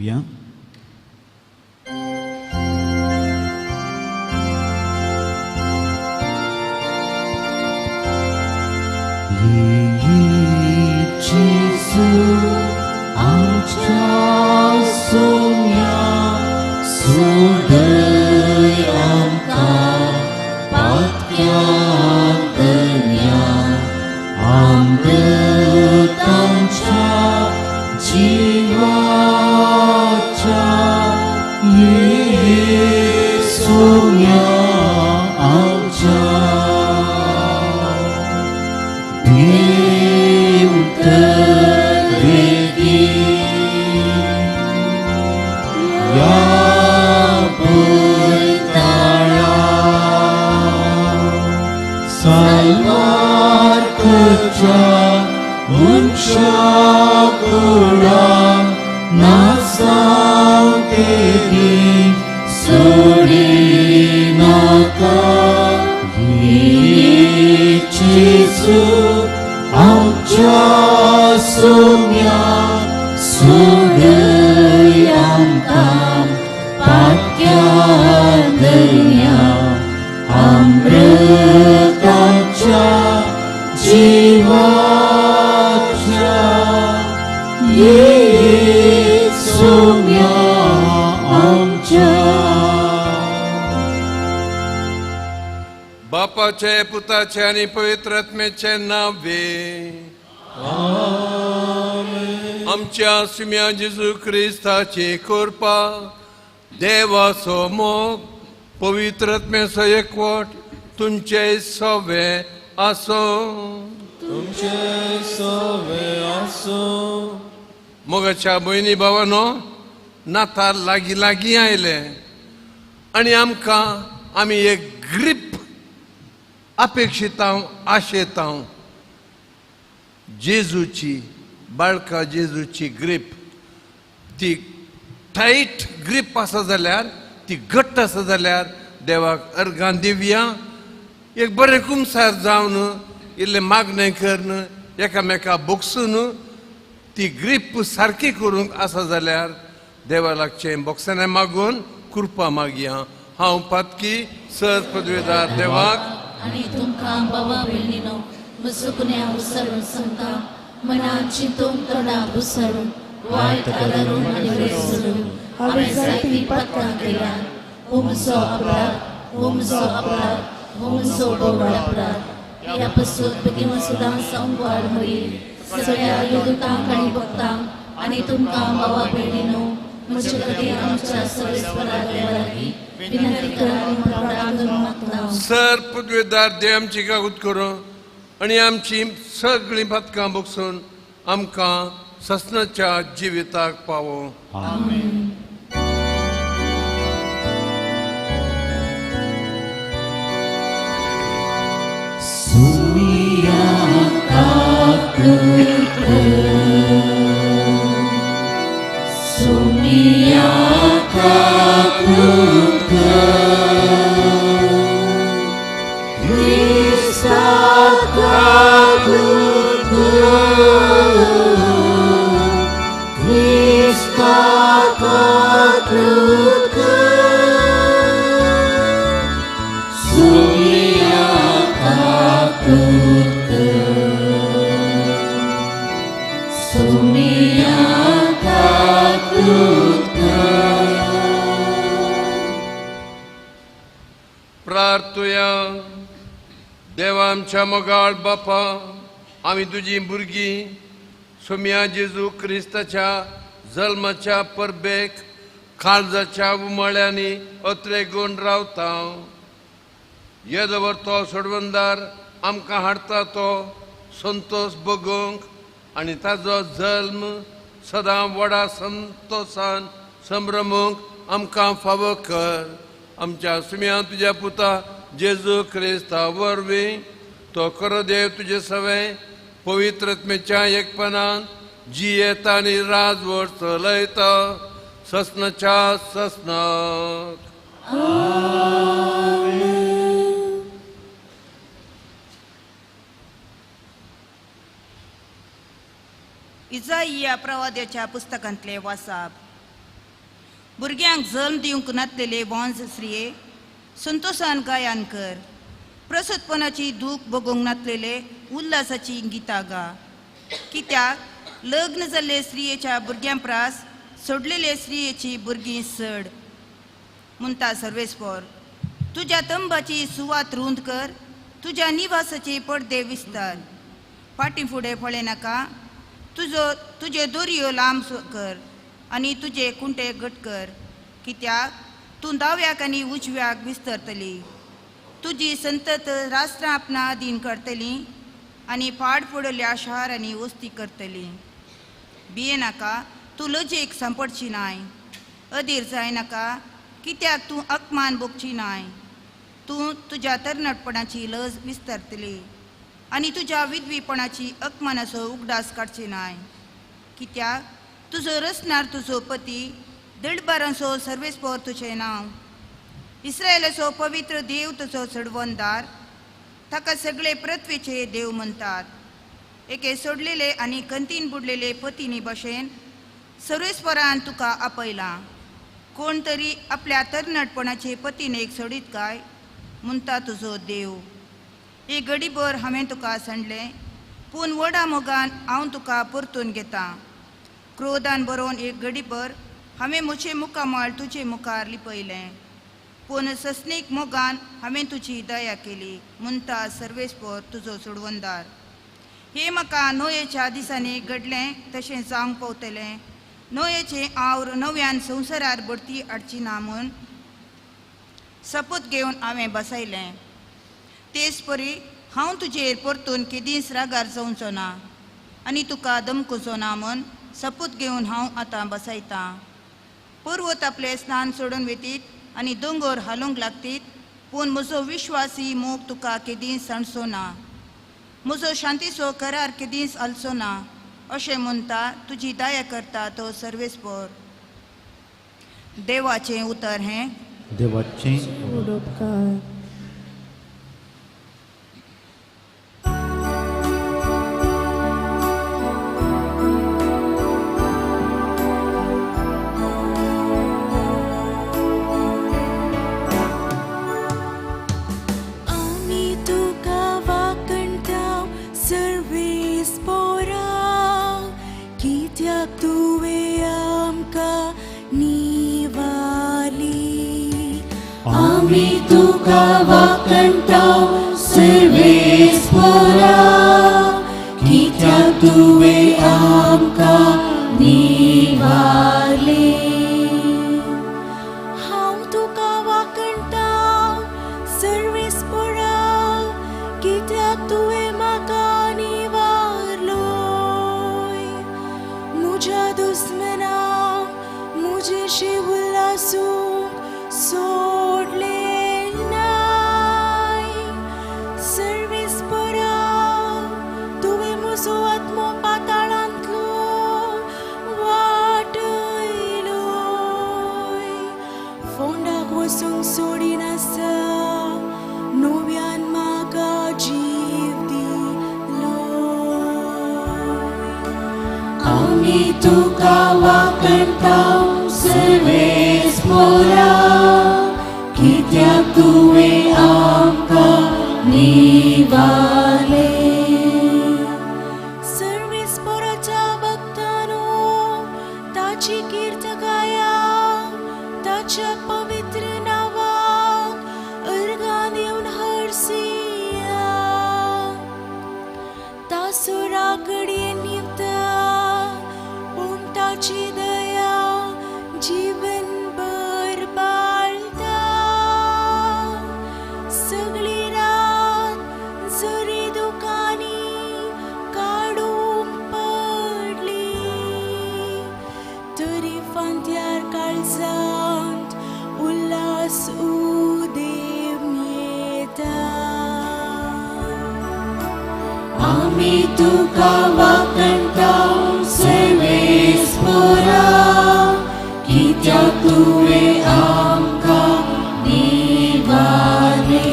दिव्या. Jesu, आमच्या सोम्या सोडय आमकां पातक्यान दर्या अमृतांच्या जीवाच्या सोम्या आमच्या देव तरेगी या बैताळा साल्वारच्या मनशा गोळा नासाव तेदी सोडी नाका येचेसू आमच्या सोम्या सोडय आमकां पातक्यान दर्या अमृताच्या जीवाच्या ये सोम्या आमच्या. बापाचे पुताचे आणि पवित्र आत्म्याचे नावे आमच्या सुम्या जेजू क्रिस्ताची कृपा देवाचो मोग पवित्र आत्म्याचो एकवट तुमचे सवे आसो. तुमचे सवे आसो. मोगाच्या भयणी भावांनो, नाताळ लागीं लागीं आयले आनी आमी एक ग्रीप अपेक्षितां आशेतां जेजूची बाळका जेजूची ग्रीप ती टायट ग्रीप आसा जाल्यार ती घट्ट आसा जाल्यार देवाक अर्गां दिवया. एक बरें कुमसार जावन इल्लें मागणें करन एकामेका बोगसून ती ग्रीप सारकी करूंक आसा जाल्यार देवा लागचें बोगसाने मागून कृपा मागया. हांव पातकी सर पदवेदार देवाक आनी तुमकां बाबा भयणीनो मुसुकण्या उसळून सांगता मनात चिंतून तोंडाक उसळून वायट आदारून आनी विसरून हांवें जायतीं पातकां केल्यात. हो म्हजो अपराध, हो म्हजो अपराध, हो म्हजो बोबड अपराध. ह्या पासून बेगीन सुदां संवाद होईल. सगळ्या योदूतांक आनी भक्तांक आनी तुमकां बाबा भयणीनो म्हजे खातीर आमच्या सर्वेस्परा देवा लागीं विनंती करात प्रार्थना मागता. सर पदवेदार देव आमची कागूद करूं आनी आमची सगळीं पातकां बोगसून आमकां ससनाच्या जिविताक पावो. आमेन. सुमिया काकूत सुमिया काकूत Krista काकूत Krista काकूत सुमिया काकूत सुमिया काकूत. प्रार्थुया. देवा आमच्या मोगाळ बापा, आमी तुजी भुरगीं सुम्या जेजू क्रिस्ताच्या जल्माच्या परबेक काळजाच्या उमाळ्यांनी अत्रेगून रावता. येदवर तो सोडवंदार आमकां हाडता तो संतोष भोगूंक आनी ताजो जल्म सदां व्हडा संतोषान संभ्रमूंक आमकां फावो कर. आमच्या सुम्या तुज्या पुता जेजू क्रिस्ता वरवीं तो खरो देव तुजे सवे पवित्र आत्म्याच्या एकपणान जियेता आनी राजवट चलयता ससनाच्या ससनाक. इजाइया प्रवाद्याच्या पुस्तकांतले वाचप. भुरग्यांक जल्म दिवंक नासलेले वंश स्त्रिये संतोशान गायन कर. प्रसूतपणाची दूख भोगूंक नासलेले उल्हासाची गितां गा. कित्याक लग्न जाल्ले स्त्रियेच्या भुरग्यां प्रास सोडलेले स्त्रियेची भुरगीं चड. म्हणटा सर्वेस्पर, तुज्या तंबाची सुवात रुंद कर, तुज्या निवासाचे पडदे विस्तार. फाटीं फुडें पळय नाका, तुजे दोरयो लांब कर आनी तुजे कुंटे घट कर. कित्याक तूं दाव्याक आनी उजव्याक विस्तरतली. तुजी संतत राष्ट्रां आपणा अधीन करतली आनी पाड पडल्या शारांनी वस्ती करतली. भिये नाका, तूं लजेक सांपडची नाय. अधीर जाय नाका, कित्याक तूं अपमान भोगची नाय. तूं तुज्या तरणाटपणाची लज विस्तरतली आनी तुज्या विधवीपणाची अपमानाचो उगडास काडची नाय. कित्याक तुजो रचणार तुजो पती, दळबारांचो सर्वेस्पर तुजें नांव. इस्रायलाचो पवित्र देव तुजो चडवंदार. ताका सगळे पृथ्वीचे देव म्हणटात. एके सोडलेले आनी कंतीन बुडलेले पतीनी भशेन सर्वेस्परान तुका आपयलां. कोण तरी आपल्या तरणाटपणाचे पतीनेक सोडीत काय म्हणटा तुजो देव. एक घडीभर हांवें तुका सांडलें, पूण व्हडा मोगान हांव तुका परतून घेतां. क्रोधान बरोवन एक घडीभर हांवें म्हजें मुखामळ तुजे मुखार लिपयलें, पूण सस्नीक मोगान हांवें तुजी दया केली म्हणटा सर्वेस्पर तुजो चडवंदार. हें म्हाका नोयेच्या दिसांनी घडलें तशें जावंक पावतलें. नोयेचें आवड नव्यान संवसारार बडती हाडची ना म्हूण शपथ घेवन हांवें बसयलें. तेच परी हांव तुजेर परतून केदींच रागार जावचो ना आनी तुका धमकुचो ना म्हूण शपथ घेवन हांव आतां बसयतां. पर्वत आपलें स्नान सोडून वेतीत आनी दोंगर हालूंक लागतीत, पूण म्हजो विश्वासी मोग तुका केदींच सणसो ना. म्हजो शांतीचो करार केदींच आलचो ना अशें म्हणटा तुजी दया करता तो सर्वेस्पर. देवाचें उतर हें. देवाचें उडोपकार. आमी तुका वाकणटाव सर्वेस्परा, कित्याक तुवें आमकां निवारले. हांव तुका वाकणटाव सर्वेस्परा, कित्याक तुवें म्हाका निवारलोय. म्हज्या दुस्मनांक म्हजेशी उल्हासूंक सोडले नाय. सर्वेस्परा, तुवें म्हजो आत्मो पाताळांतलो वाटयलोय. फोंडाक वचूंक सोडिनासता नव्यान म्हाका जीव दिलोय. आमी तुका वाकणटाव सर्वेस्परा, कित्याक तुवें आमकां निवारले. सर्वेस्पराच्या भक्तांनो, ताची कीर्त गाया. ताच्या पवित्र नांवाक अर्गां दिवन हरसिया. ताचो रागडये निमता, पूण ताची दया जीवनभर बाळटा. सगळी रात जरी दुखांनी काडूंक पडली, तरी फांत्यार काळजांत उल्हास उदेम येता. आमी तुका वाकणटाव सर्वेस्परा, कित्याक तुवें आमकां निवारले.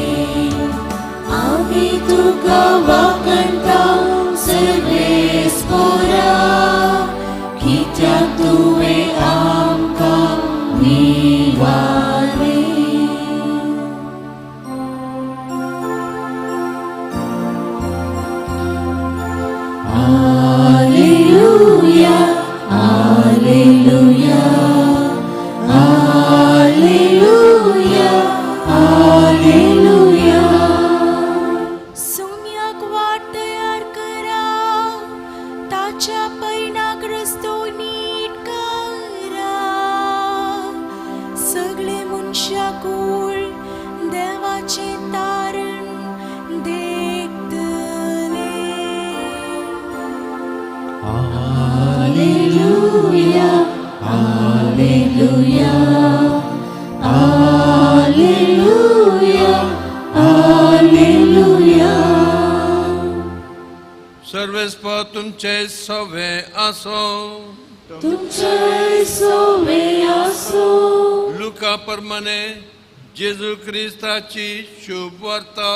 आमी तुका वाकणटाव सर्वेस्परा, कित्याक तुवें आमकां निवारले. Alleluia, Alleluia, Alleluia. सोन्याक वाट तयार करा, ताच्या पैनाक रस्तो नीट करा. सगळे मनशाकूळ देवाचे तारण देखतले. Alleluia, Alleluia, Alleluia, Alleluia. सर्वेस्प तुमचे सवे असो. तुमचे सोवे असो. लुका प्रमाणे जेजू ख्रिस्ताची शुभ वार्ता.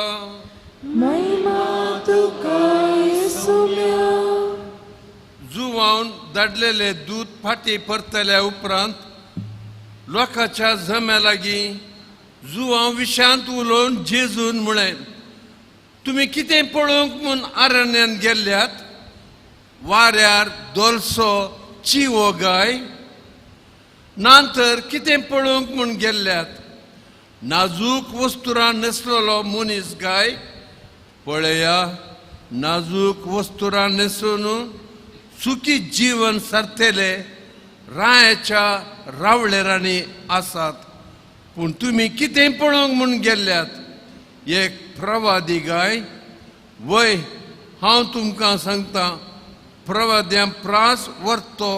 महिमा तुका येसुल्या. जुवावन धाडलेले दूत फाटी परतल्या उपरांत लोकांच्या जम्या लागीं जुवांव विशांत उलोवन जेजून म्हळें, तुमी कितें पळोवंक म्हूण आरण्यांत गेल्ल्यात? वाऱ्यार दोलसो चिवो गाय? नांतर कितें पळोवंक म्हूण गेल्ल्यात? नाजूक वस्तुरां न्हेसलेलो मनीस गाय? पळया, नाजूक वस्तुरां न्हेसून सुखी जीवन सारतेले रायाच्या रावळेरांनी आसात. पूण तुमी कितें पळोवंक म्हूण गेल्ल्यात? एक प्रवादी गाय? वय, हांव तुमकां सांगता, प्रवाद्यां प्रास व्हरतो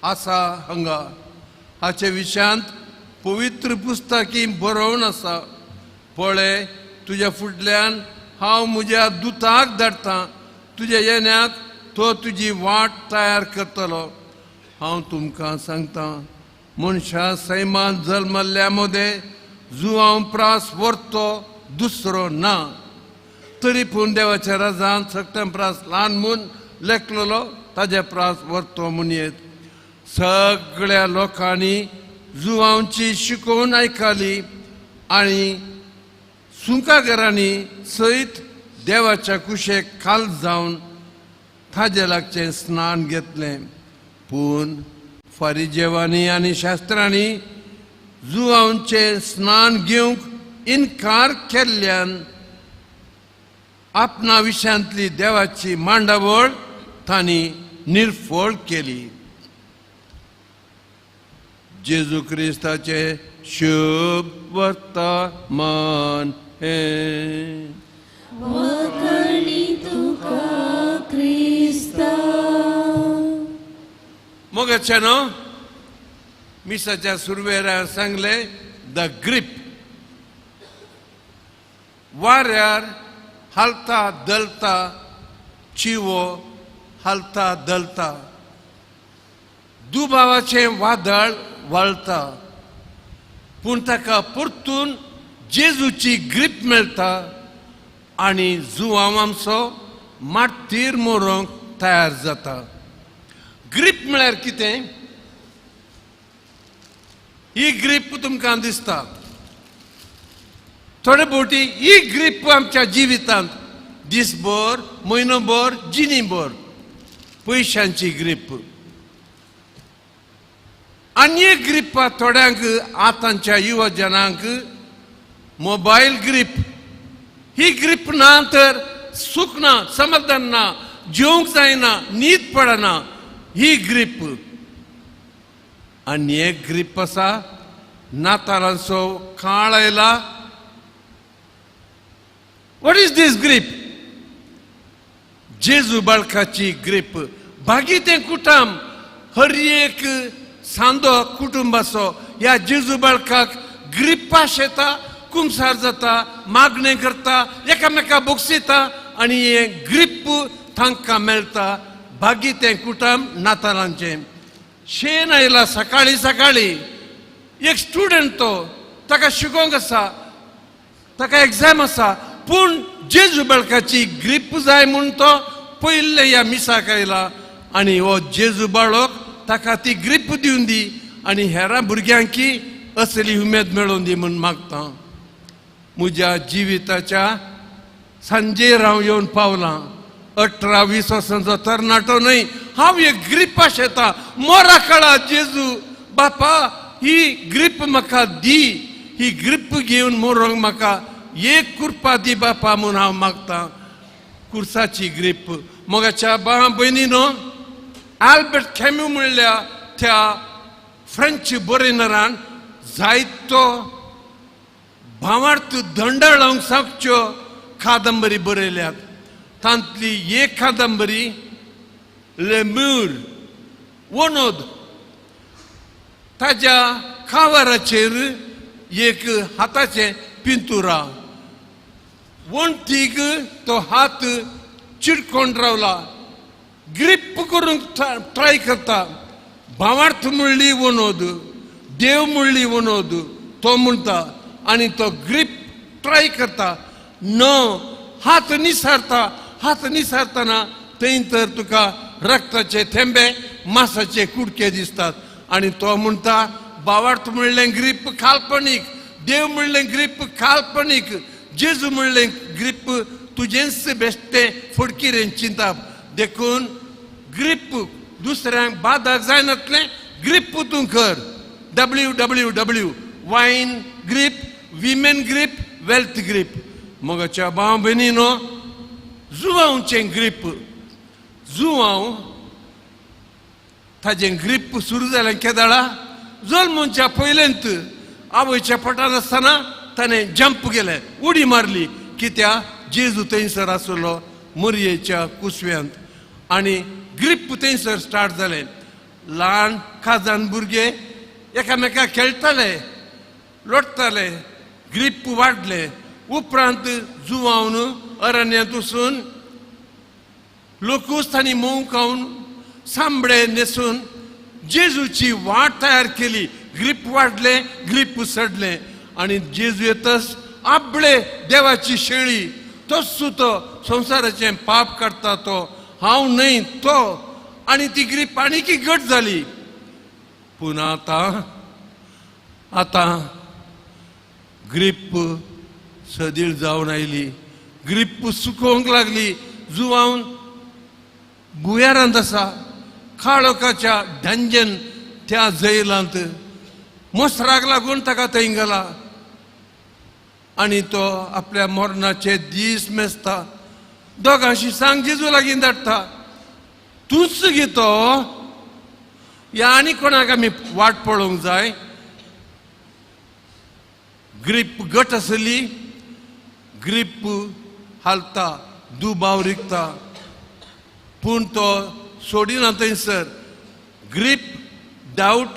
आसा हांगा. हाचे विशांत पवित्र पुस्तकी बरोवन आसा, पळय, तुज्या फुडल्यान हांव म्हज्या दुताक धाडटां, तुज्या येण्याक तो तुजी वाट तयार करतलो. हांव तुमकां सांगता, मनशा सैमान जल्मल्ल्या मदें जुवांव प्रास व्हरतो दुसरो ना. तरी पूण देवाच्या राजांत सक्तम प्रास ल्हान म्हूण लेखलेलो ताजे प्रास व्हरतो म्हणयेत. सगळ्या लोकांनी जुवांवची शिकोवन आयकली आनी सुंकागरांनी सयत देवाच्या कुशेक खाल जावन ताजे लागचें स्नान घेतलें. पूण फारिजेवांनी आनी शास्त्रांनी जुवांवचें स्नान घेवंक इन्कार केल्ल्यान आपणा विशयांतली देवाची मांडावळ तांणी निर्फळ केली. जेजू क्रिस्ताचे शुभ वर्तमान हे. वखणी तुका क्रिस्ता. मोगाच्यानो मिसाच्या सुरवेरार सांगले द ग्रीप. वाऱ्यार हालता दलता चिवो हालता दलता. दुबावाचें वादळ वळटा, पूण ताका परतून जेजूची ग्रीप मेळटा आनी जुवांव आमचो मातीर मोरोंक तयार जाता. ग्रीप म्हळ्यार कितें? ही ग्रीप तुमकां दिसता. थोडे फावटी ही ग्रीप आमच्या जिवितांत दिसभर, म्हयनोभर, जिणीभर पयशांची ग्रीप. आनी एक ग्रीप थोड्यांक आतांच्या युवजनांक मोबायल ग्रीप. ही ग्रीप ना तर सुख ना, समाधान ना, जेवंक जायना, न्हीद पडना. ही ग्रीप. आनी एक ग्रीप आसा, नातालांचो काळ आयला. What is this grip? जेजू बाळकाची ग्रीप. भागीतें कुटुंब, हर एक सांदो कुटुंबाचो ह्या जेजू बाळकाक ग्रिप्पा शेता, कुमसार जाता, मागणें करता, एकामेका बोगसिता आनी हें ग्रीप तांकां मेळटा. भागीतें कुटुंब नातालांचें. शेण आयला सकाळी सकाळी. एक स्टुडंट तो, ताका शिकोवंक आसा, ताका एग्जाम आसा, पूण जेजू बाळकाची ग्रीप जाय म्हूण तो पयले ह्या मिसाक आयला आनी हो जेजू बाळक ताका ती ग्रीप दिवन दी आनी हेरां भुरग्यांकी असली उमेद मेळोवन दी म्हूण मागता. म्हज्या जिविताच्या सांजेर हांव येवन पावलां 18-20 वर्सांचो तरणाटो न्हय, हांव एक ग्रिपा शेता मोरा काळात जेजू बापा ही ग्रीप म्हाका दी, ही ग्रीप घेवन मोरोंक म्हाका एक कृपा दी बापा म्हूण हांव मागतां. कुर्साची ग्रीप. मोगाच्या भावा भयणीनो, आल्बर्ट कॅम्यू म्हणल्या त्या फ्रेंच बरयनरान जायतो भावार्थ धंडळ लावंक शकच्यो कादंबरी बरयल्यात. तांतली एक कादंबरी ले मूर वनोद. ताज्या कावाराचेर एक हाताचें पिंतुरा. वणटीक तो हात चिडकोन रावला. ग्रीप करूंक ट्राय करता. भावार्थ म्हणली वनोद, देव म्हणली वनोद, तो म्हणटा आनी तो ग्रीप ट्राय करता. नो, हात निसारतना थंय तर तुका रक्ताचे थेंबे, मांसाचे कुडके दिसतात. आनी तो म्हणटा भावार्थ म्हणलें ग्रीप काल्पनीक, देव म्हणलें ग्रीप काल्पनीक, जेजू म्हणलें ग्रीप तुजेंच बेश्टें फडकिरेन चिंताप. देखून ग्रीप दुसऱ्यांक बादाक जायनातलें ग्रीप तूं कर. WWW wine grip, women grip, wealth grip. मोगाच्या भाव भयणीनो, जुवांवचें ग्रीप. जुवांव ताजें ग्रीप सुरू जालें केदाळा. जल्मच्या पयलेंत आवयच्या पोटान आसतना ताणें जंप केलें, उडी मारली. कित्याक जेजू थंयसर आसलो मरयेच्या कुसव्यांत. आनी ग्रीप थंयसर स्टार्ट जालें. ल्हान काजान भुरगे एकामेकाक खेळटाले, लोटताले. ग्रीप वाडले. उपरांत जुवांवन अरण्यांत वचून लोकूस आनी मोव खावन सांबळे न्हेसून जेजूची वाट तयार केली. ग्रीप वाडले, ग्रीप सडलें. आनी जेजू येतच आपले देवाची शेळी, तोच तो संवसाराचें पाप काडटा तो, हांव न्हय तो. आनी ती ग्रीप आनीक घट जाली. पूण आतां ग्रीप सदीळ जावन आयली. ग्रीप सुकोवंक लागली. जुवांवन भुयारांत आसा, काळोखाच्या ढंजन त्या जैलांत. मोसराक लागून ताका थंय गेला. आनी तो आपल्या मरणाचे दीस मेजता. दोगांशी सांग जेजू लागीं धाडटा, तूंच गे तो, या आनी कोणाक आमी वाट पळोवंक जाय. ग्रीप घट आसली. ग्रीप हालता, दुबाव रिगता. पूण तो सोडिना थंयसर. Grip doubt,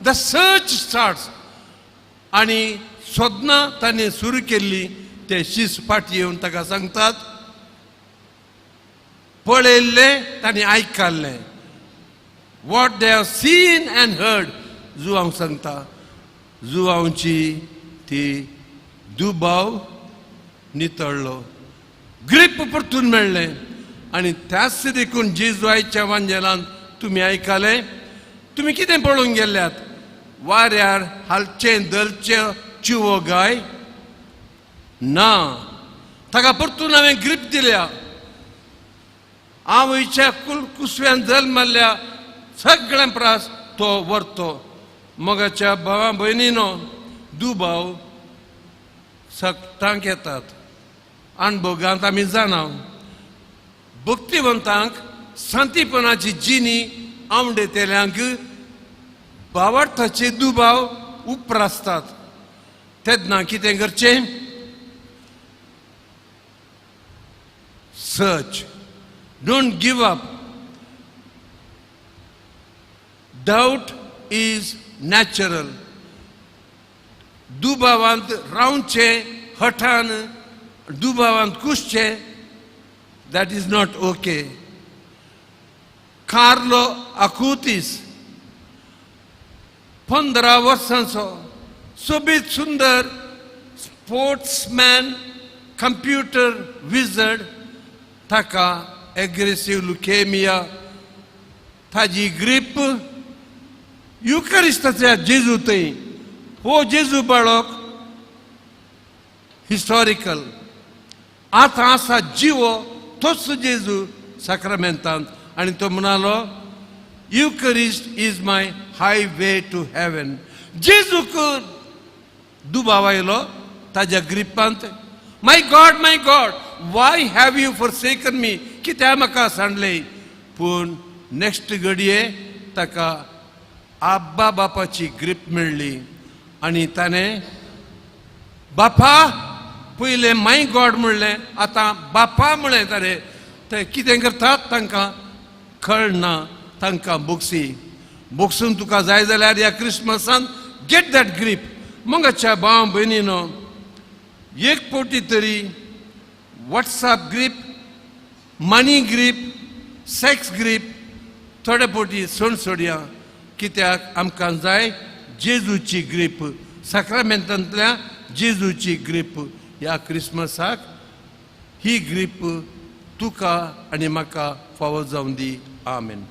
the search starts. आनी सोदना ताणें सुरू केल्ली. ते शिस फाटी येवन ताका सांगतात, पळयल्लें ताणें आयकल्लें. What they have seen and heard, जुवांव सांगता. जुवांवची ती दुबाव नितळ्ळो. ग्रीप परतून मेळ्ळें. आनी त्याच देखून जेजू आयच्या वांजेलांत तुमी आयकलें. तुमी कितें पळोवंक गेल्ल्यात? वाऱ्यार हालचें दलचें चिवो गाय ना. ताका परतून हांवें ग्रीप दिल्या. आवयच्या कुसव्यान जल्म मारल्या सगळ्यां प्रास तो व्हरतो. मोगाच्या भावा भयणीनो, दुबाव सक्तांक येतात. अणभोगांत आमी जाणाव. भक्तिवंतांक सांतीपणाची जिणी आवडेतेल्यांक भावार्थाचे दुबाव उपरासतात. तेन्ना कितें करचें? Search, don't give up. Doubt is natural. दुबावांत रावचें, हठान दुबावांत कुसचें, that is not okay. Carlo Acutis 15 वर्सांचो सोबीत सुंदर स्पोर्ट्समॅन, कंप्युटर विजर्ड. ताका एग्रेसिव्ह लुकेमिया. ताजी ग्रीप युकरिस्ताच्या जेजू थंय. हो जेजू बाळक हिस्टॉरिकल. आतां आसा जिवो तोच जेजू साक्रामेंतांत आणि तो म्हणालो Eucharist is my highway to heaven. जेजूक दुबाव आयलो ताज्या ग्रिपांत. My God why have you forsaken me, कित्याक म्हाका सांडले. पूण नेक्स्ट घडये ताका आब्बा बापाची ग्रीप मेळ्ळी आनी ताणें बापा पयलें माय गॉड म्हणलें, आतां बापा म्हळें ताणें. ते कितें करतात तांकां कळना, तांकां बोक्सून तुका जाय जाल्यार ह्या क्रिस्मसांत गेट दॅट ग्रीप. मोगाच्या भाव भयणीनो, एक पोटी तरी वॉट्सॅप ग्रीप, मनी ग्रीप, सेक्स ग्रीप थोडे पोटी सोडया. कित्याक आमकां जाय जेजूची ग्रीप, साक्रामेंतांतल्या जेजूची ग्रीप. ह्या क्रिस्मसाक ही ग्रीप तुका आनी म्हाका फावो जावं दी. आमेन.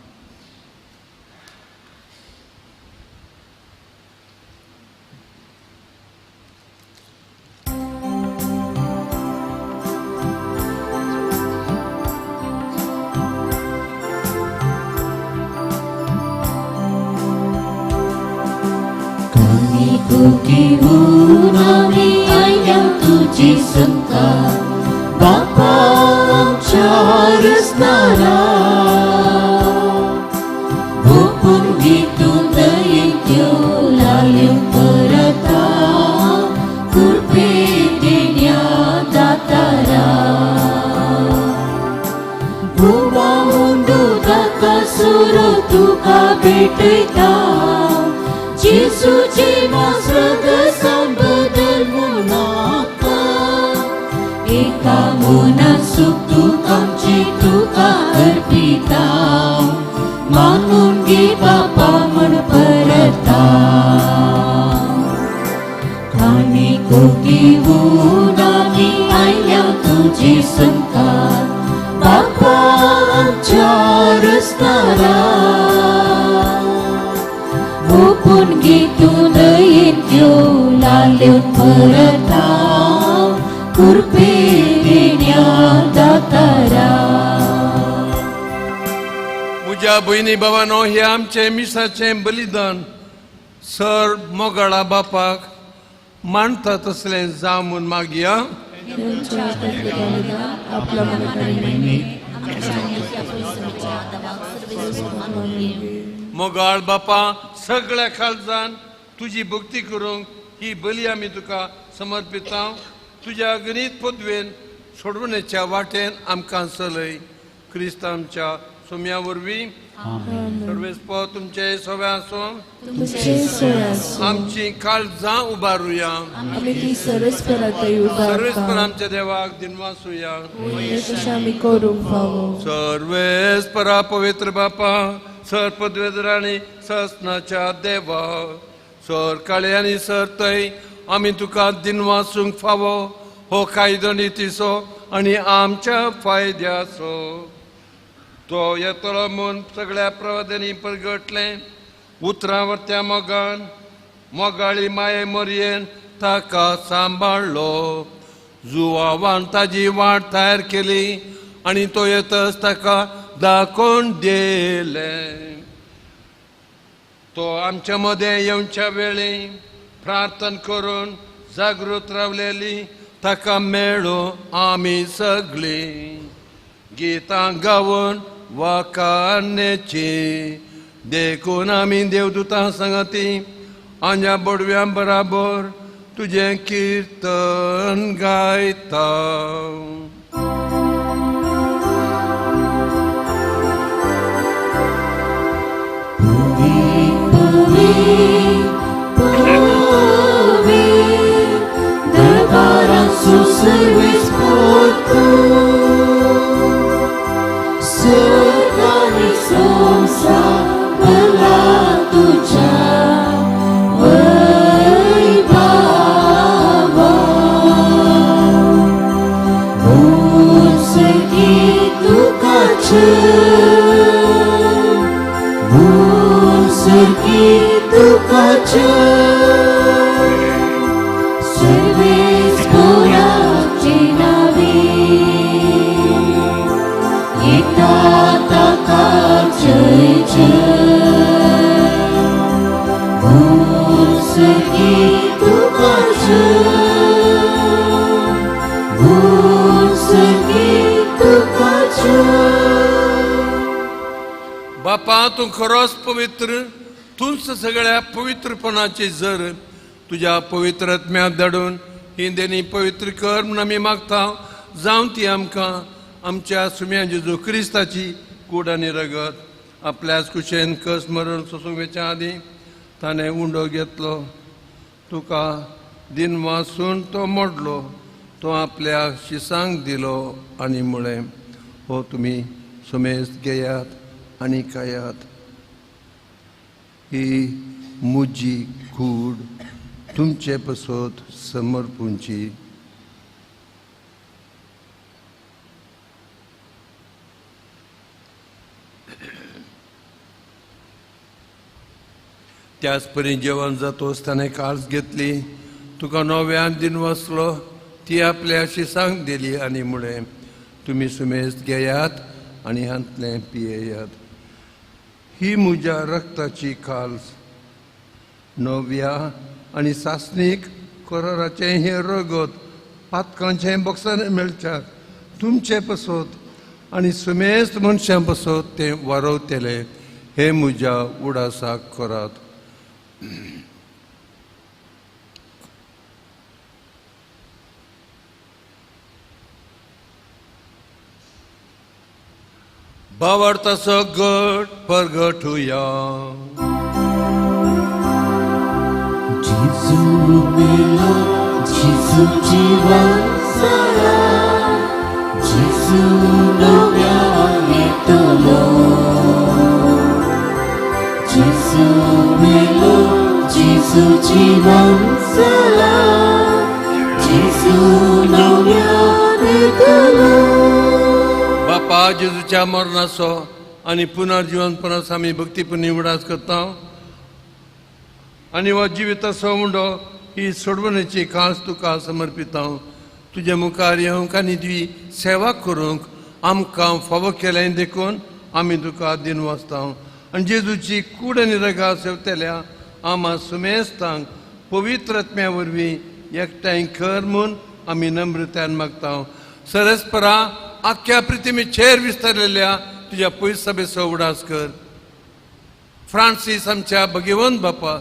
घेऊन आम्ही आयल्या तुझी संका, बापा आमच्या रस्तारा. भोपून घेतून दयेत्यो लाल्यो परता, कृपे देण्या दातारा. भुवा मुंडू दाका सुरो तुका भेटयता, जेजूची मासरग सांबदल मुनाका. एका मोनात सुख दुख आमची तुका अर्पिता, मानून घे बापा म्हण परता. खाणी घेऊन आम्ही आयल्या तुझी संकात, बापा आमच्या रस्तारा. भोपून घेतून दयेत्यो लाल्यो परता, कृपे देण्या दातारा. म्हज्या भयणी भावांनो, हे आमचे मिसाचें बलिदान सर मोगाळा बापाक मानता तसलें जावं म्हूण मागया. आपल्या मनाकडे मोगाळ बापा, सगळ्या काळजान तुजी भक्ती करूंक ही बली आमी तुका समर्पिता. तुज्या अगणित पदवेन सोडवणेच्या वाटेन आमकां चलय. क्रिस्तांच्या सोम्या वरवीं सर्वेस्प तुमचे सोवे आसूं. आमची काळजां उबारुया. सर्वेस्पर आमच्या देवाक दिनवासुया. सर्वेस्परा पवित्र बापा, सर पदवेदराणी ससनाच्या देवा, सर काळे आनी सर तय आमी तुका दिनवासूंक फावो. हो कायदो नितीचो आनी आमच्या फायद्याचो. तो येतलो म्हूण सगळ्या प्रवाद्यांनी परगटलें. उतरावरत्या मोगान मोगाळी माये मरयेन ताका सांबाळलो. जुवावान ताजी वाट तयार केली आनी तो येतच ताका दाखोवन दिलें. तो आमच्या मदें येवच्या वेळी प्रार्थना करून जागृत रावलेली ताका मेळो आमी सगळीं. गितां गावून वाकान्नेची देखून आमी देवदूतां सांगती आंज्या बडव्यां बराबर तुजें किर्तन गायता. Servis जय जय बोल सकी तुका जय बोल सकी तुका जय बापा तू खरोच पवित्र तूच सगळ्या पवित्रपणाचे जर तुझ्या पवित्र आत्म्यात धाडून ही देणी पवित्र कर म्हणून आमी मागता जावं ती आमकां आमच्या सुम्या जेजू क्रिस्ताची कूड आनी रगत आपल्याच कुशेन कस मरण सोसूंक आदी ताणें उंडो घेतलो तुका दिन वासून तो मोडलो तो आपल्या शिसांक दिलो आनी म्हळें हो तुमी सुमेस्त घेयात आनी खायात ही मुजी कूड तुमचे पसोत समर्पूंची त्याच परी जेवण जातोच ताणें काळज घेतली तुका नव्यान दिन वसलो ती आपल्या शिसांक दिली आनी म्हळें तुमी सुमेस्त घेयात आनी हांतलें पियेयात ही म्हज्या रक्ताची काळज नव्या आनी सासणीक कोराराचें हें रगत पातकांचें बॉक्सान मेळच्याक तुमचे पसोत आनी सुमेस्त मनशां पसोत तें वारवतलें हे म्हज्या उडासाक करात भावार्थाचो गट परगटुया जिजू मेलो जिजू जिवंत जाला जिजू नव्यान येतलो जिजू मेलो जिजू जिवंत जाला जिजू नव्यान येतलो बापा जेजूच्या मरणाचो आनी पुनर्जिवनपणाचो आमी भक्तीपुनी उडास करता आनी हो जिविताचो उंडो ही सोडवणेची कास तुका समर्पिता तुजे मुखार येवंक आनी तुजी सेवा करूंक आमकां फावो केलें देखून आमी तुका दिन वाचता आनी जेजूची कूड आनी रगा सेवतल्या आमा सुमेस्तांक पवित्र आत्म्या वरवीं एकठांय कर म्हूण आमी नम्रतायेन मागता सरस्परा आख्या पृथ्वीचेर विस्तारलेल्या तुज्या पयस सभेचो उडास कर फ्रांसीस आमच्या भगिवंत बापा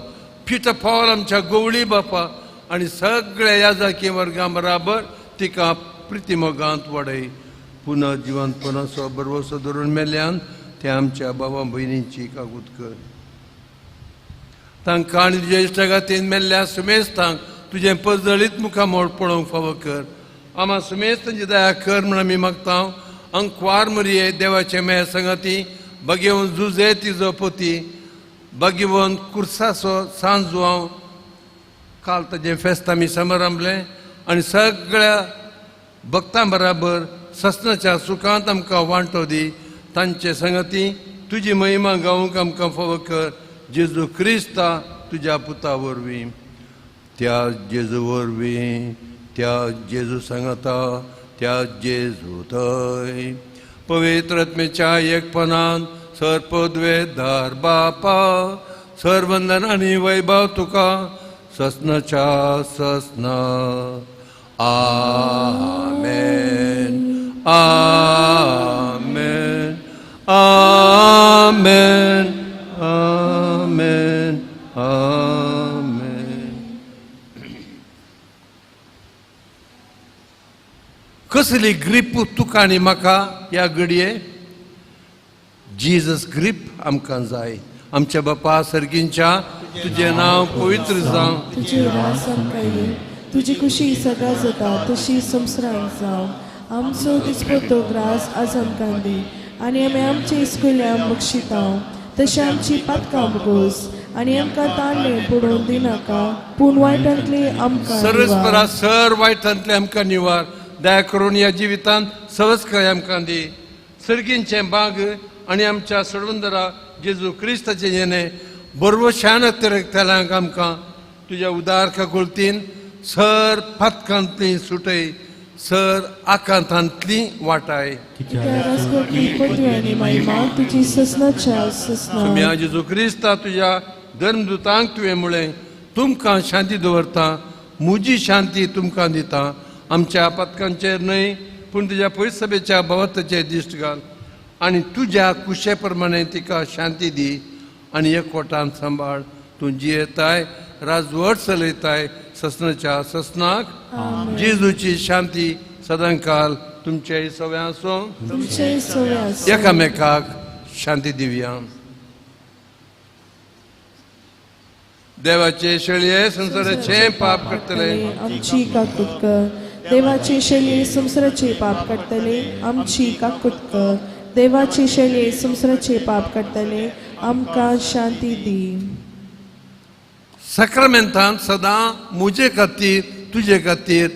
पिटर पॉल आमच्या गवळी बापा आनी सगळ्या याजकी वर्गां बराबर तिका प्रितीमोगांत वाडय पुनर्जिवंतपणाचो बरवसो धरून मेल्यान ते आमच्या भावा भयणींची कागूद कर तांकां आनी तुज्या इश्टागातीन मेल्ल्या सुमेस्तांक तुजें पजळीत मुखामोळ पळोवंक फावो कर आमा सुमेस्तांची दया कर म्हूण आमी मागता अंकवार मरिये देवाचे मेळ संगती भगिवंत जुजे तिजो पोती भगिवंत कुर्साचो सांजुआव काल ताजें फेस्त आमी समारंभलें आनी सगळ्या भक्तां बराबर ससनाच्या सुखांत आमकां वांटो दी तांचे संगती तुजी महिमा गावूंक आमकां फावो कर जेजू क्रिस्ता तुज्या पुता वरवीं त्या जेजू वरवीं त्या जेजू सांगता त्या जेजू थंय पवित्र आत्मेच्या एकपणान सरपद्वेदार बापा सरवंदन आनी वैभव तुका ससनाच्या ससना आमेन आमेन आमेन आमेन आमेन कसली ग्रीप तुका आनी म्हाका ह्या घडये जीजस ग्रीप आमकां जाय आमच्या बापा सर्गींच्या तुजें नांव पवित्र जावं तुझे रास आमकां ये तुजी खुशी सदां जाता तशी संवसारांत जावं आमचो दिसपतो ग्रास आज आमकां दी आनी आमी आमचे इस्कुल्यां बक्षिता तशें आमची पातकां बगोस आनी आमकां ताणलें पडोवन दिनाका पूण वायटांतली आमकां सरस्परा सर वायटांतले आमकां निवार दया करून ह्या जिवितांत सवस्काय आमकां दी सर्गींचे बाग आनी आमच्या सोडवंदरा जेजू क्रिस्ताचे येणे बरवशान तेलांक आमकां तुज्या उदार काकुळतीन सर पातकांतली सुटय सर आकांतांतली वाटाय कित्याक कोटी पदव्यांनी महिमा तुजी ससनाच्या ससना सुम्या जेजू क्रिस्ता तुझ्या धर्मदूतांक तुवें मुळे तुमकां शांती दवरता म्हजी शांती तुमकां दिता आमच्या पथकांचेर न्हय पूण तुज्या पवित्र सभेच्या भवताचेर दिश्ट घाल आनी तुज्या कुशे प्रमाणे तिका शांती दी आनी एकवटान सांबाळ तूं जियेताय राजवट चलयताय ससनाच्या ससनाक जेजूची शांती सदांकाल तुमचे सगळ्या आसूं तुमचे सवे आसूं एकामेकाक शांती दिवया देवाचे शेळये संसाराचे पाप करतले आमची काकूट कर देवाचे शेळये संसाराचे पाप काडटले आमची काकूट कर देवाचे शेळये संसाराचे पाप काडटले आमकां शांती दी सक्रामेंतांत सदां म्हजे खातीर तुजे खातीर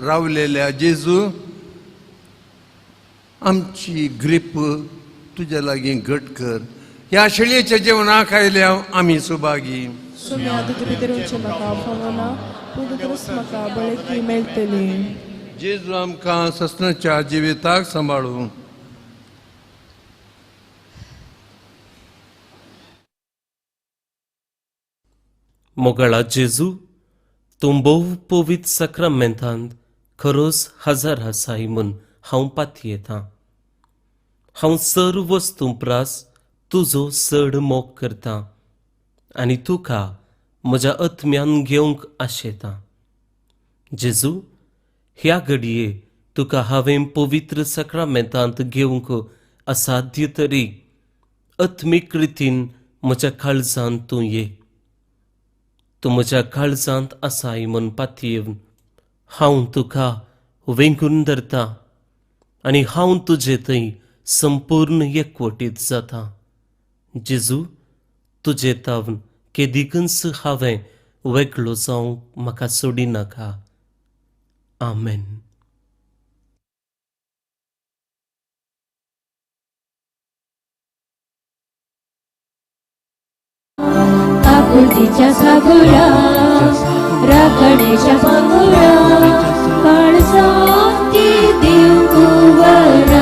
रावलेल्या जेजू आमची ग्रीप तुज्या लागीं घट कर ह्या शेळयेच्या जेवणाक आयल्या आमी सुभागी सुम्या तुजे भितर वचचें म्हाका फावना पूण तुजोच म्हाका बळेकी मेळटली जेजू आमकां ससनाच्या जिविताक सांबाळूं मोगळा जेजू तूं भोव पवित्र सक्रामेंतांत खरोच हजर आसाय म्हूण हांव पातयेतां हांव सर्व वस्तू प्रास तुजो चड मोग करतां आनी तुका म्हज्या आत्म्यान घेवंक आशेतां जेजू ह्या घडये तुका हांवें पवित्र सक्रामेंतांत घेवंक असाध्य तरी आत्मीक रितीन म्हज्या काळजांत तूं ये तूं म्हज्या काळजांत आसाय म्हूण पातयेवन हांव तुका वेंगून धरतां आनी हांव तुजे थंय संपूर्ण एकवटीत जाता जेजू तुजे तावन केदिकच हांवें वेगळो जावंक म्हाका सोडी नाका आमेन काकुळतीच्या सागोरा राखणेच्या पांगोरा काळजांती देव कुंवरा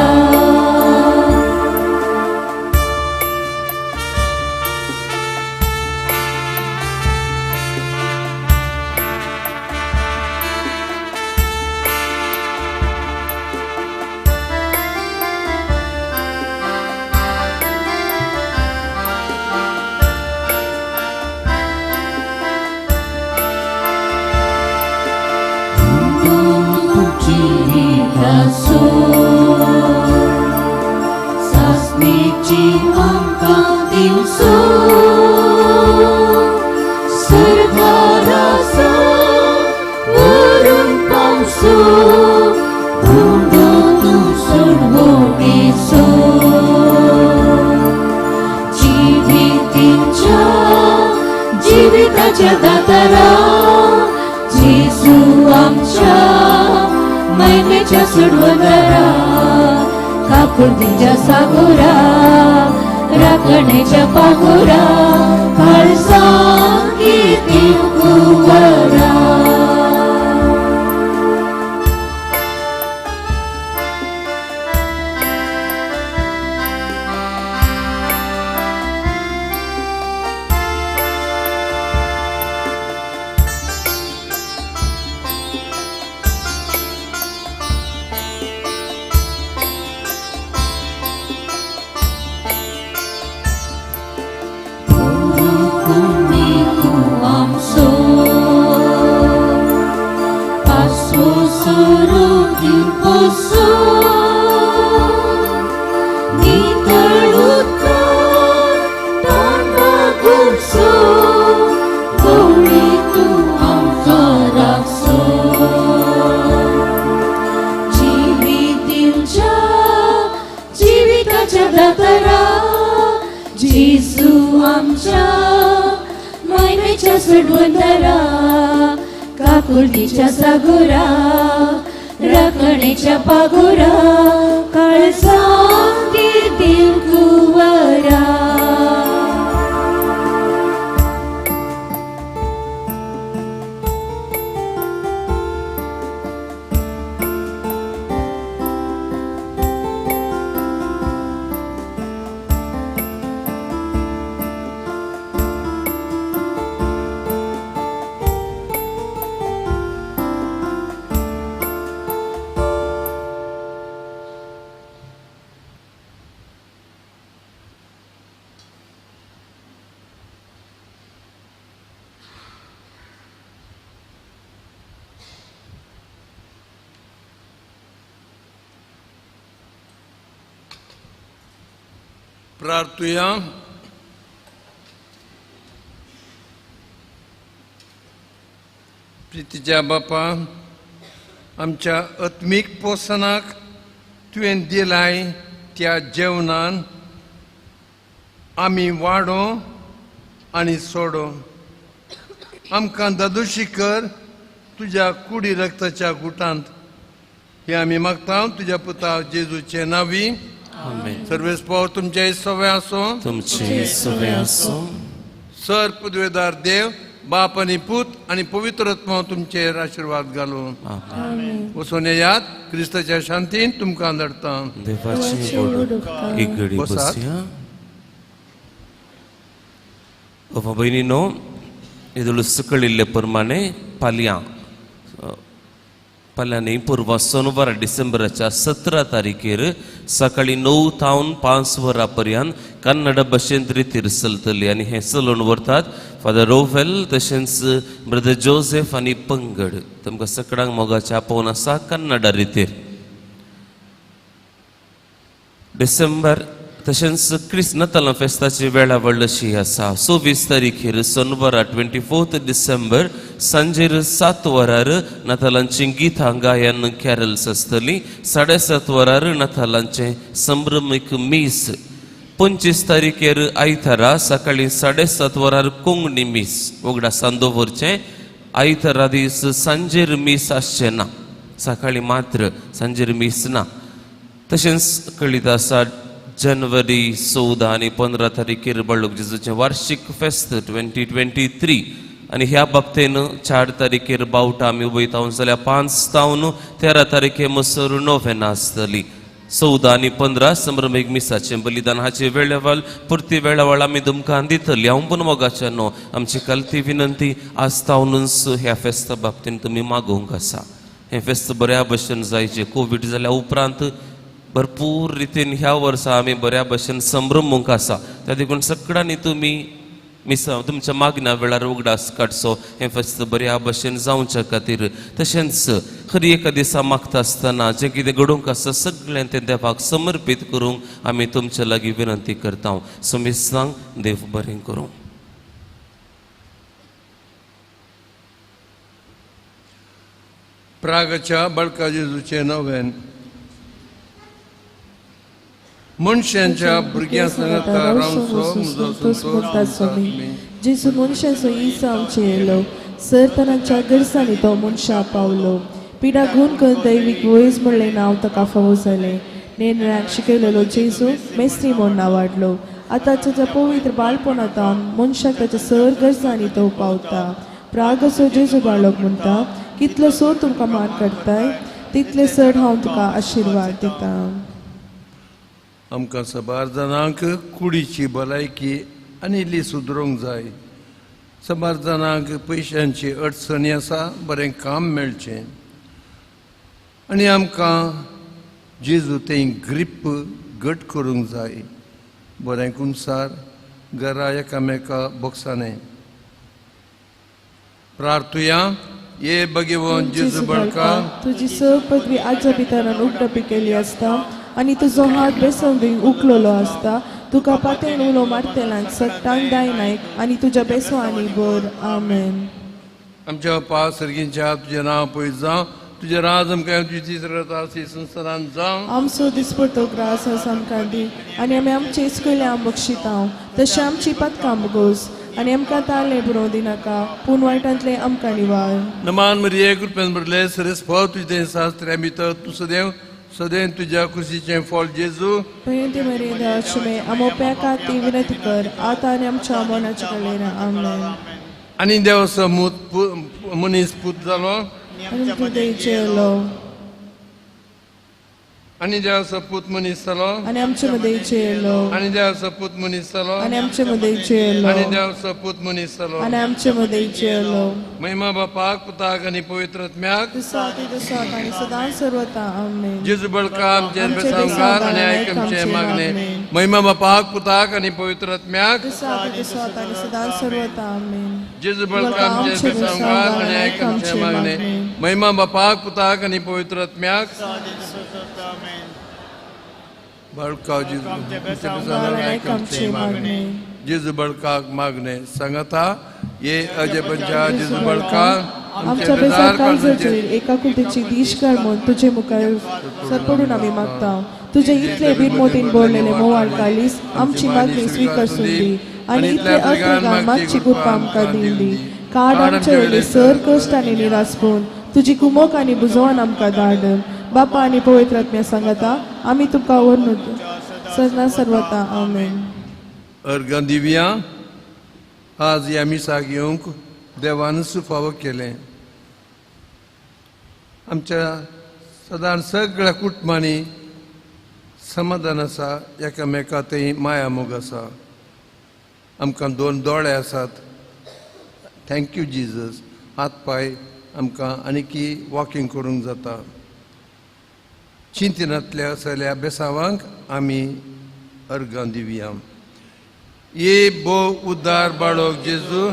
सासणेची आमकां दिवसो सरकाराचो वरून पावसो धुंडो तूं सोडवणेचो जिविताच्या दातारा जेजू आमच्या महिमेच्या सोडवणारा काकुळतीच्या सागोरा राखणेच्या पांगोरा काळजांती देव कुंवरा जेजू आमच्या महिमेच्या सोडवणारा काकुळतीच्या सागोरा राखणेच्या पांगोरा काळजांती देव कुंवरा प्रार्थुया. प्रितीच्या बापा, आमच्या आत्मीक पोसनाक तुवें दिलाय त्या जेवणान आमी वाडो आनी सोडो. आमकां दादोशी कर तुज्या कुडी रक्ताच्या गुटांत. हे आमी मागता तुज्या पुता जेजूचे नांवी. सर्वेस्पो तुमचे सवय आसो. तुमचे सवे असो. सर पदवेदार देव, बाप आणि पूत आणि पवित्र आत्मा तुमचेर आशीर्वाद घालो. वचून येयात. क्रिस्ताच्या शांतीन तुमकां धाडटा. देवाची बोड एक घडी बसात. बसया. अवा भयणीनो, इदुळू सकळिल्ले प्रमाणे फाल्यांनी पूर्व सोनवार डिसेंबराच्या 17 तारखेर सकाळी 9 तावन 5 वरां पर्यंत कन्नड भाशेंत रितीर चलतली आनी हे चलोवन व्हरतात फादर रोवेल तशेंच ब्रदर जोसेफ आनी पंगड. तुमकां सकाळांक मोगाचें आपोवन आसा कन्नड रितीर. डिसेंबर तशेंच क्रिस्त नतालां फेस्ताची वेळावळ अशी आसा. 26 तारखेर सोनवारा 24 डिसेंबर सांजेर 7 वरार नतालांची गितां गायन कॅरल्स आसतली. 7:30 वरार नतालांचे संभ्रमीक मीस. 25 तारखेर आयतारा सकाळी 7:30 वरार कोंकणी मीस वगडा सांदोवरचे. आयतारा दीस सांजेर मीस आसचे ना, सकाळी मात्र, सांजेर मीस ना. तशेंच कळीत आसा जानेवारी 14 आनी 15 तारखेर बाळूक जेजूचें वार्षिक फेस्त 2023 आनी ह्या बाबतीन 4 तारखेर बावटा आमी उबयता जाल्यार 5 तावन 13 तारखे मसर नोवेना आसतली. 14 आनी 15 संभ्रमीक मिसाचें बलिदान हाचे वेळेवाल पुर्ती वेळावळ आमी तुमकां दितली. हांव पूण मोगाचें न्हू, आमची कलती विनंती आज तावनूच ह्या फेस्ता बाबतीन तुमी मागोवंक आसा. हें फेस्त बऱ्या भशेन जायचें. कोवीड जाल्या उपरांत भरपूर रितीन ह्या वर्सा आमी बऱ्या भशेन संभ्रमूंक आसा. त्या देखून सगळ्यांनी तुमी तुमच्या मागण्या वेळार उगडास काडचो. हें फेस्त बऱ्या भशेन जावच्या खातीर. तशेंच खरी एका दिसा मागता आसतना जें कितें घडोवंक आसा सगळें तें देवाक समर्पीत करूंक आमी तुमचे लागीं विनंती करता. समिस्तांक देव बरें करूं. प्रागच्या बाळका जेजूचे नवेन. मनशांच्या भुरग्यां सांगता रावचो म्हजो संतोष. जेजू मनशाचो ईस आमचे येयलो. सर्तनाच्या गरजांनी तो मनशा पावलो. पिडा घून करून दैवीक वयस म्हणलें नांव ताका फावो जालें. नेनराक शिकयलेलो जेजू मेस्त्री म्हूण नांवाडलो. आतांच्या त्या पवित्र बाळपणांतान मनशाक ताच्या सर गरजांनी तो पावता. प्रागसो जेजू बाळक म्हणटा, कितलो सो तुमकां मान काडटाय तितले चड हांव तुका आशिर्वाद दिता. आमकां सबार जाणांक कुडीची भलायकी आनी इल्ली सुदरूंक जाय. सबार जाणांक पयशांची अडचणी आसा, बरें काम मेळचें. आनी आमकां जेजू तें ग्रीप घट करूंक जाय. बरें कुणसार घरा एकामेका बोगसाने. प्रार्थुया. ये भगवंत जेजू बाळका, तुजी स पदवी आजा पितरान उगडपी केली आसता आनी तुजो हात बेसवंदीक उखलेलो आसता. तुका पातेन उलो मारतेल्यांक सट्टांक दायनायक आनी तुज्या बेसवांनी बर. आमेन. आमच्या बापा सर्गींच्या तुजें नांव पयत जावं. तुजें राज आमकां तुजी तिसरी संवसारांत जावं. आमचो दिसपडटो ग्रास आमकां दी आनी आमी आमचे इस्कुल्या बक्षिता. तशें आमची पदकां बगोस आनी आमकां ताले बरोव दिनाका, पूण वायटांतले आमकां निवार. नमान मरिये कृपेन भरले सरेस फळ तुजें शास्त्र्या भितर तूं सदैव तुज्या खुशीचें फळ जेजू. पयंती मरे देवाचे आमो पेका ती विनंती कर आतां आनी आमच्या मनाच्या कलेन. आमेन. आनी देवाचो मनीस पूत जालो. आनी तूं देयचे येयलो आनी देवाचो पूत मनीस जालो. आनी आमचे मदेचे येयलो आनी देवाचो पूत मनीस जालो. आनी आमचे मदेचे येयलो आनी देवाचो पूत मनीस जालो. आनी आमचे मदेचे येयलो. महिमा बापाक पुताक आनी पवित्र आत्म्याक. दिसाक आनी सदां सर्वता. आमेन. जेजू बाळका आमचेर बेसांगार आनी आयक आमचे मागणे. महिमा बापाक पुताक आनी पवित्र आत्म्याक. दिसाक आनी सदां सर्वता. आमेन. जेजू बाळका आमचेर बेसांगार आनी आयक आमचे मागणे. महिमा बापाक पुताक आनी पवित्र आत्म्याक. बळकाव जेजू नालायक आमचे मागणे जेजू बळकाक मागणे सांगता ये अजय पंचा जेजू बळकाक आमच्या बेजार काळजाचेर एकाकुलतेची दिश कर म्हूण तुजे मुखार सरपडून आमी मागता तुजे इतले बिनमोतीन बोरलेले मोवाळ कालीस आमची मागणी स्वीकारसून दी आनी इतले अर्थगान मागची कृपा आमकां दिल्ली काड आमचे वेले सर कश्ट आनी निरासपून तुजी कुमोक आनी बुजोवन आमकां धाड बापा आनी पवित्र आत्म्या सांगता आमी तुका वर्णू सजना सर्वता आमेन अर्गां दिव्या आज ह्या मिसाक येवंक देवान सुफावो केलें आमच्या सदांच सगळ्या कुटुंबांनी समाधान आसा एकामेकांतय माया मोग आसा आमकां दोन दोळे आसात थँक्यू जिजस हात पाय आमकां आनीकी वॉकिंग करूंक जाता चिंतनांतल्या असल्या बेसावांक आमी अर्गां दिवया ये बो उदार बाळोक जेजू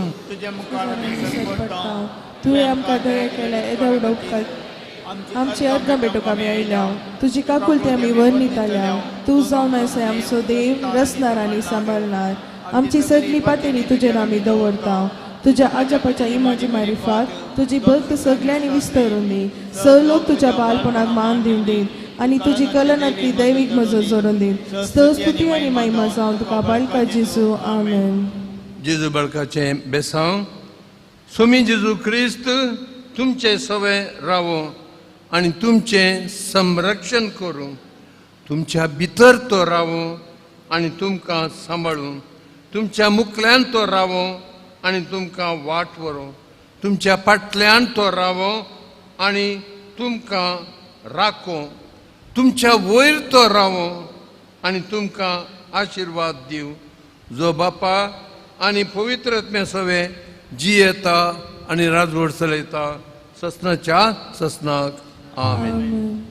तुवें आमकां दया केल्या येद्या उडोवपाक आमची अर्घ भेटूक आमी आयल्या तुजी काकुलती आमी वर्णिताल्या तूं जावन आसा आमचो देव रचणार आनी सांबाळणार आमची सगळी पातेली तुजेर आमी दवरता तुज्या आजापाच्या इमाजी मारिफात तुजी भक्त सगळ्यांनी विस्तरून दी स लोक तुज्या बालपणाक मान दिवन दी आनी तुजी कलनातली दैवीक मजत जोडून दी स्तुती आनी महिमा जावन तुका बाळका जेजू आमेन जेजू बाळकाचें बेसांव सोमी जेजू क्रिस्त तुमचे सवय रावो आनी तुमचें संरक्षण करूं तुमच्या भितर तो रावो आनी तुमकां सांबाळूं तुमच्या मुखल्यान तो रावो आनी तुमकां वाट व्हरो तुमच्या फाटल्यान तो रावो आनी तुमकां राखो तुमच्या वयर तो रावो आनी तुमकां आशिर्वाद दिवं जो बापा आनी पवित्र आत्म्या सवे जी येता आनी राजवट चलयता ससनाच्या ससनाक आमेन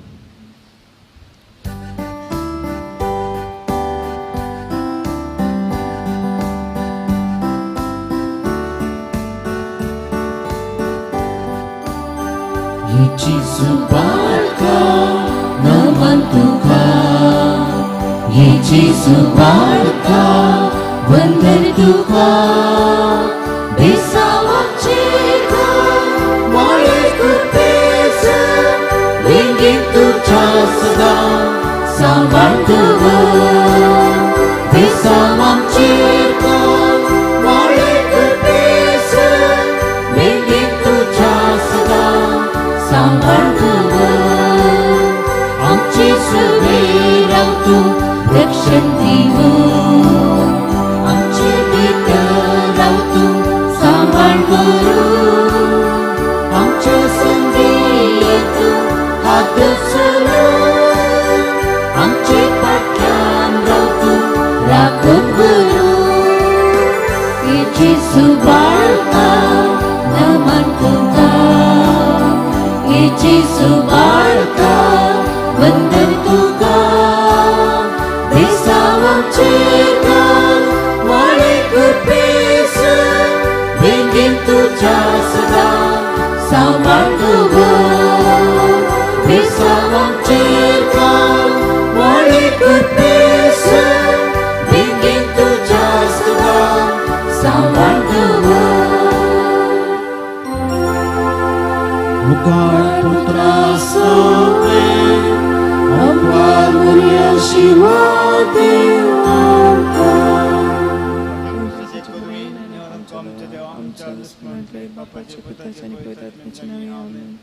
Yesu barka naman tuka Yesu barka wonder tuka Besawak chika Mare kurpesa Ringin tu chasda Sambar tuka Besawak chika Mare kurpesa Ringin tu chasda आमची सगळे रावतू रक्षण दिवू आमचे भितर रावतू सांभाळ करू आमच्या संगीत हात चलो आमचे फाटल्यान रावतू राखण करू येशू बाळका नमन तुका Yesu barka wonder tuka Besawang chika Mare kurpesa Ringin tu chasada Sambar tuka Besawang chika Mare kurpesa Ringin tu chasada Sambar tuka Bukan putra sobe Ampar mulia Shiva Dewata बापाचे पिताचे आणि पवित्र आत्म्याचे नावे आमेन